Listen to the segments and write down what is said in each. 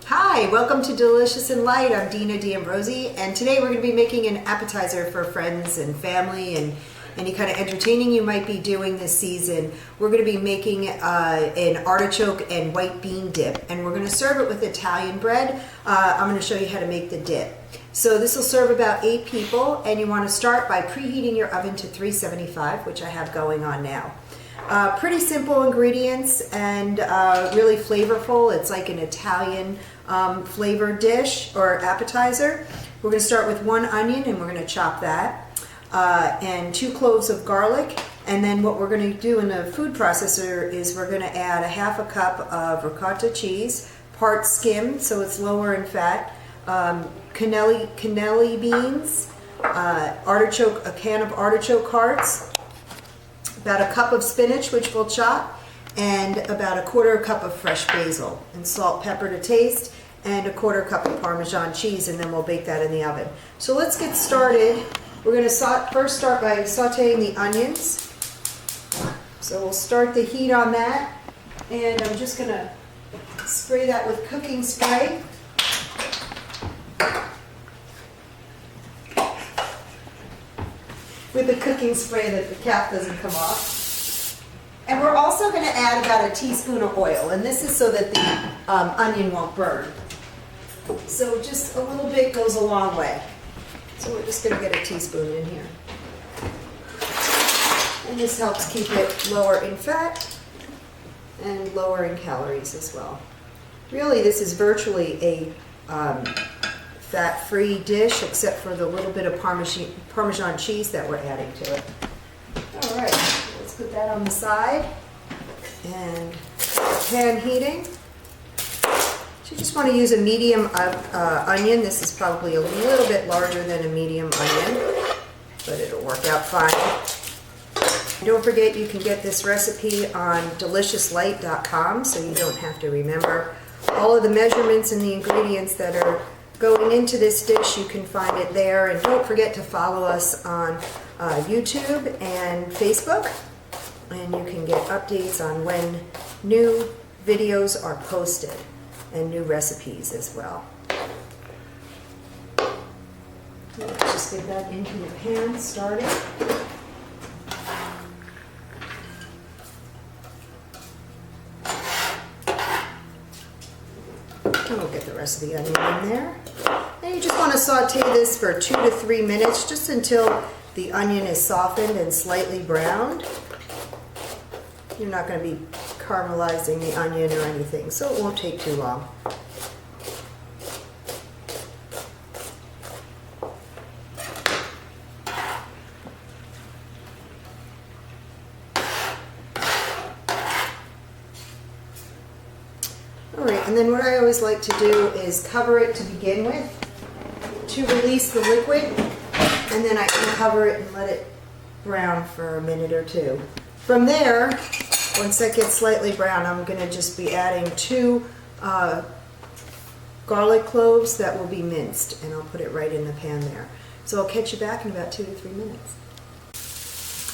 Hi, welcome to Delicious and Light. I'm Dina D'Ambrosi, and today we're going to be making an appetizer for friends and family and any kind of entertaining you might be doing this season. We're going to be making an artichoke and white bean dip, and we're going to serve it with Italian bread. I'm going to show you how to make the dip. So this will serve about 8 people, and you want to start by preheating your oven to 375, which I have going on now. Pretty simple ingredients and really flavorful. It's like an Italian flavored dish or appetizer. We're going to start with 1 onion, and we're going to chop that, and 2 cloves of garlic. And then what we're going to do in the food processor is we're going to add a half a cup of ricotta cheese, part skim, so it's lower in fat, cannelli beans, artichoke, a can of artichoke hearts, about a cup of spinach, which we'll chop, and about a 1/4 cup of fresh basil, and salt, pepper to taste, and a 1/4 cup of Parmesan cheese, and then we'll bake that in the oven. So let's get started. We're going to first start by sauteing the onions. So we'll start the heat on that, and I'm just going to spray that with cooking spray. With the cooking spray that the cap doesn't come off. And we're also going to add about a teaspoon of oil, and this is so that the onion won't burn. So just a little bit goes a long way. So we're just going to get a teaspoon in here. And this helps keep it lower in fat and lower in calories as well. Really, this is virtually a fat-free dish, except for the little bit of Parmesan cheese that we're adding to it. All right, let's put that on the side, and pan heating. So you just want to use a medium onion. This is probably a little bit larger than a medium onion, but it'll work out fine. Don't forget, you can get this recipe on deliciouslight.com, so you don't have to remember all of the measurements and the ingredients that are going into this dish. You can find it there, and don't forget to follow us on YouTube and Facebook, and you can get updates on when new videos are posted and new recipes as well. Let's just get that into the pan started. And we'll get the rest of the onion in there. And you just want to saute this for 2 to 3 minutes, just until the onion is softened and slightly browned. You're not going to be caramelizing the onion or anything, so it won't take too long. Alright, and then what I always like to do is cover it to begin with to release the liquid, and then I can cover it and let it brown for a minute or 2. From there, once that gets slightly brown, I'm going to just be adding 2 garlic cloves that will be minced, and I'll put it right in the pan there. So I'll catch you back in about 2 to 3 minutes.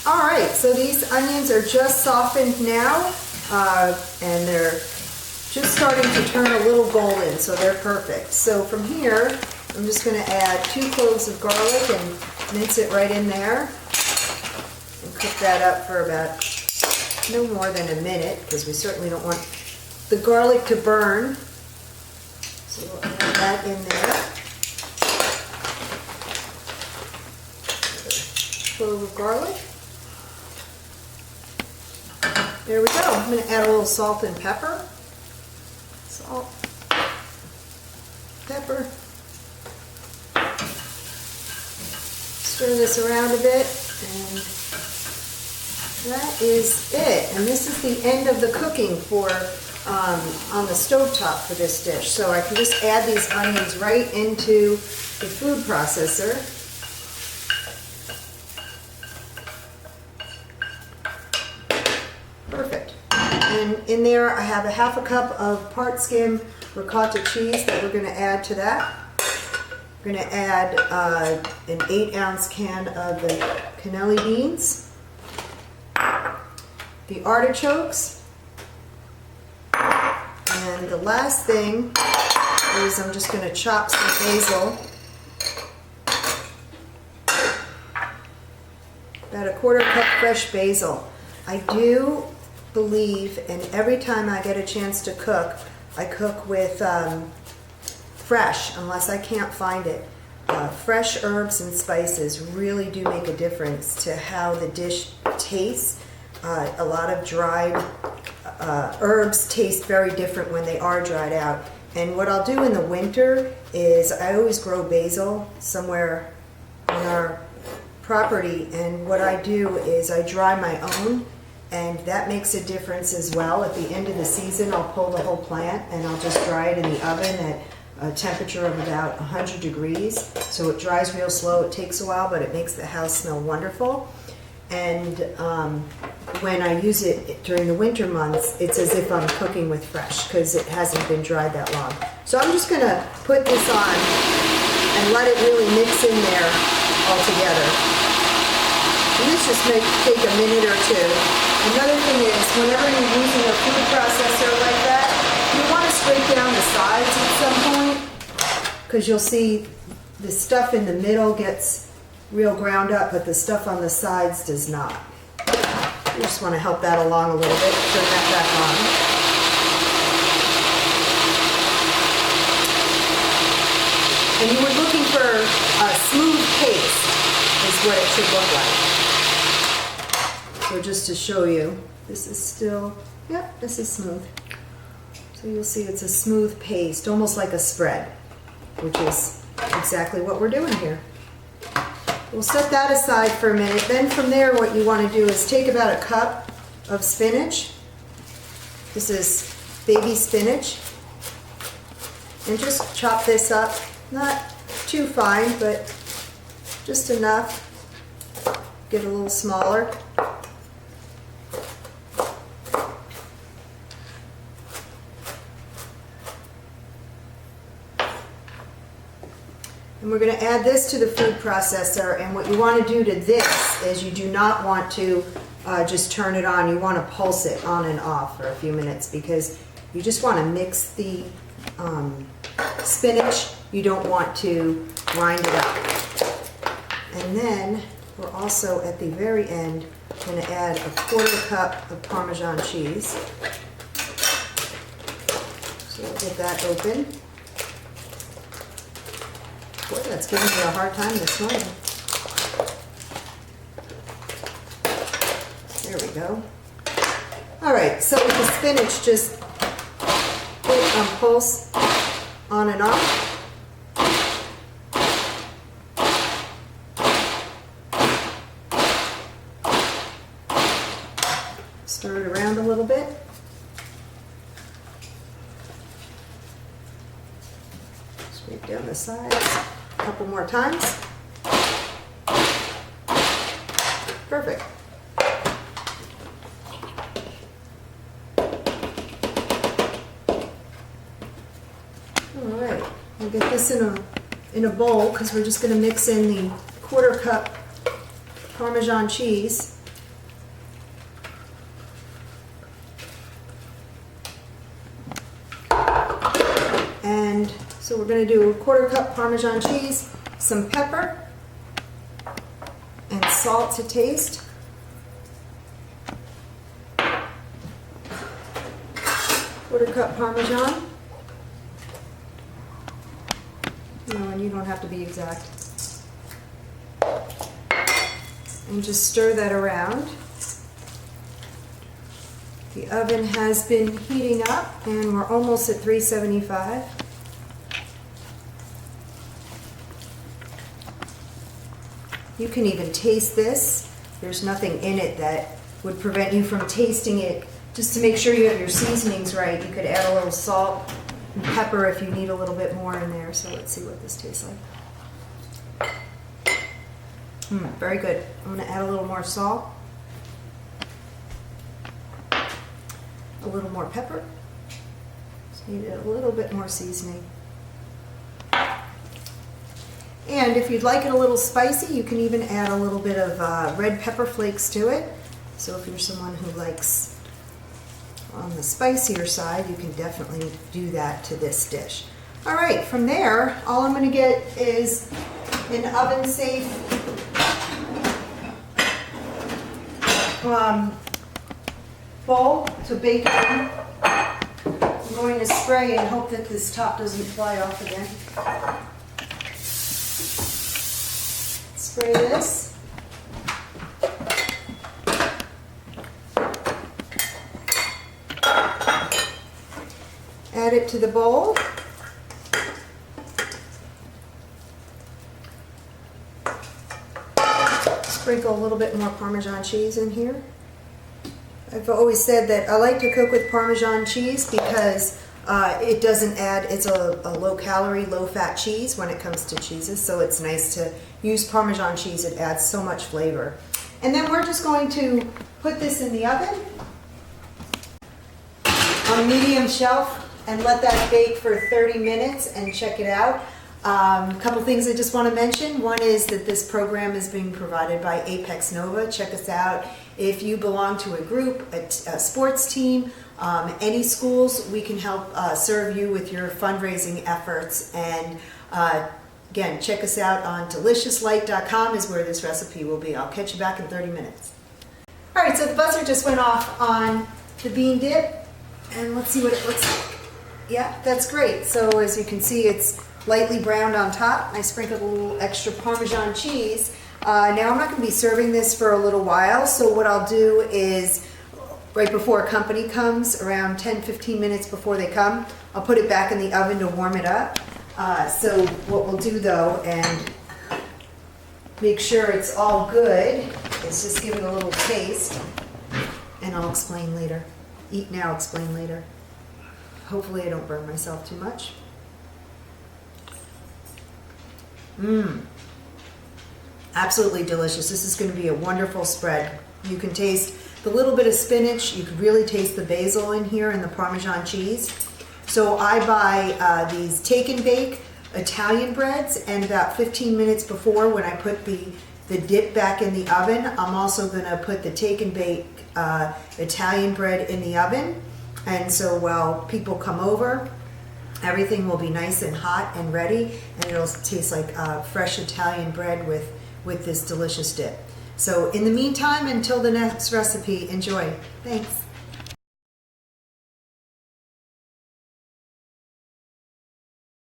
Alright, so these onions are just softened now, and they're just starting to turn a little golden, so they're perfect. So from here, I'm just going to add 2 cloves of garlic and mince it right in there, and cook that up for about no more than a minute, because we certainly don't want the garlic to burn. So we'll add that in there. Clove of garlic. There we go. I'm going to add a little salt and pepper. Salt, pepper. Stir this around a bit, and that is it. And this is the end of the cooking for on the stovetop for this dish. So I can just add these onions right into the food processor. Perfect. And in there I have a half a cup of part skim ricotta cheese that we're going to add to that. We're going to add an 8-ounce can of the cannelli beans, the artichokes, and the last thing is I'm just going to chop some basil. About a 1/4 cup fresh basil. I do believe, and every time I get a chance to cook, I cook with fresh, unless I can't find it. Fresh herbs and spices really do make a difference to how the dish tastes. A lot of dried herbs taste very different when they are dried out. And what I'll do in the winter is I always grow basil somewhere on our property, and what I do is I dry my own, and that makes a difference as well. At the end of the season, I'll pull the whole plant and I'll just dry it in the oven at a temperature of about 100 degrees. So it dries real slow. It takes a while, but it makes the house smell wonderful. And when I use it during the winter months, it's as if I'm cooking with fresh because it hasn't been dried that long. So I'm just going to put this on and let it really mix in there all together. And this just may take a minute or two. Another thing is, whenever you're using a food processor like that, you want to scrape down the sides at some point, because you'll see the stuff in the middle gets real ground up, but the stuff on the sides does not. You just want to help that along a little bit. Turn that back on. And you were looking for a smooth paste, is what it should look like. So just to show you, this is still, yep, this is smooth. So you'll see it's a smooth paste, almost like a spread, which is exactly what we're doing here. We'll set that aside for a minute. Then from there, what you want to do is take about a cup of spinach. This is baby spinach. And just chop this up, not too fine, but just enough. Get a little smaller. And we're going to add this to the food processor, and what you want to do to this is you do not want to just turn it on. You want to pulse it on and off for a few minutes because you just want to mix the spinach. You don't want to grind it up. And then we're also at the very end going to add a 1/4 cup of Parmesan cheese. So we'll get that open. Boy, that's giving me a hard time this morning. There we go. All right, so with the spinach, just hit pulse on and off. Stir it around a little bit. Scrape down the sides. A couple more times. Perfect. All right, we'll get this in a bowl because we're just going to mix in the 1/4 cup Parmesan cheese. And so we're going to do a 1/4 cup Parmesan cheese, some pepper, and salt to taste. 1/4 cup Parmesan. No, and you don't have to be exact. And just stir that around. The oven has been heating up, and we're almost at 375. You can even taste this. There's nothing in it that would prevent you from tasting it. Just to make sure you have your seasonings right, you could add a little salt and pepper if you need a little bit more in there. So let's see what this tastes like. Very good. I'm going to add a little more salt. A little more pepper. Just need a little bit more seasoning. And if you'd like it a little spicy, you can even add a little bit of red pepper flakes to it. So if you're someone who likes on the spicier side, you can definitely do that to this dish. All right, from there, all I'm gonna get is an oven safe bowl to bake in. I'm going to spray and hope that this top doesn't fly off again. Spray this. Add it to the bowl. Sprinkle a little bit more Parmesan cheese in here. I've always said that I like to cook with Parmesan cheese because it doesn't add, it's a low calorie, low fat cheese when it comes to cheeses, so it's nice to use Parmesan cheese. It adds so much flavor. And then we're just going to put this in the oven on medium shelf and let that bake for 30 minutes and check it out. A couple things I just want to mention. One is that this program is being provided by Apex Nova. Check us out. If you belong to a group, a sports team, any schools, we can help serve you with your fundraising efforts. And again, check us out on deliciouslight.com is where this recipe will be. I'll catch you back in 30 minutes. All right, so the buzzer just went off on the bean dip, and let's see what it looks like. Yeah, that's great. So as you can see, it's lightly browned on top. I sprinkled a little extra Parmesan cheese. Now I'm not going to be serving this for a little while, so what I'll do is right before company comes, around 10-15 minutes before they come, I'll put it back in the oven to warm it up. So what we'll do though, and make sure it's all good, is just give it a little taste, and I'll explain later. Eat now, explain later. Hopefully I don't burn myself too much. Absolutely delicious. This is going to be a wonderful spread. You can taste the little bit of spinach. You can really taste the basil in here and the Parmesan cheese. So I buy these take and bake Italian breads, and about 15 minutes before, when I put the dip back in the oven, I'm also going to put the take and bake Italian bread in the oven. And so while people come over, everything will be nice and hot and ready, and it'll taste like fresh Italian bread with this delicious dip. So in the meantime, until the next recipe, enjoy. Thanks.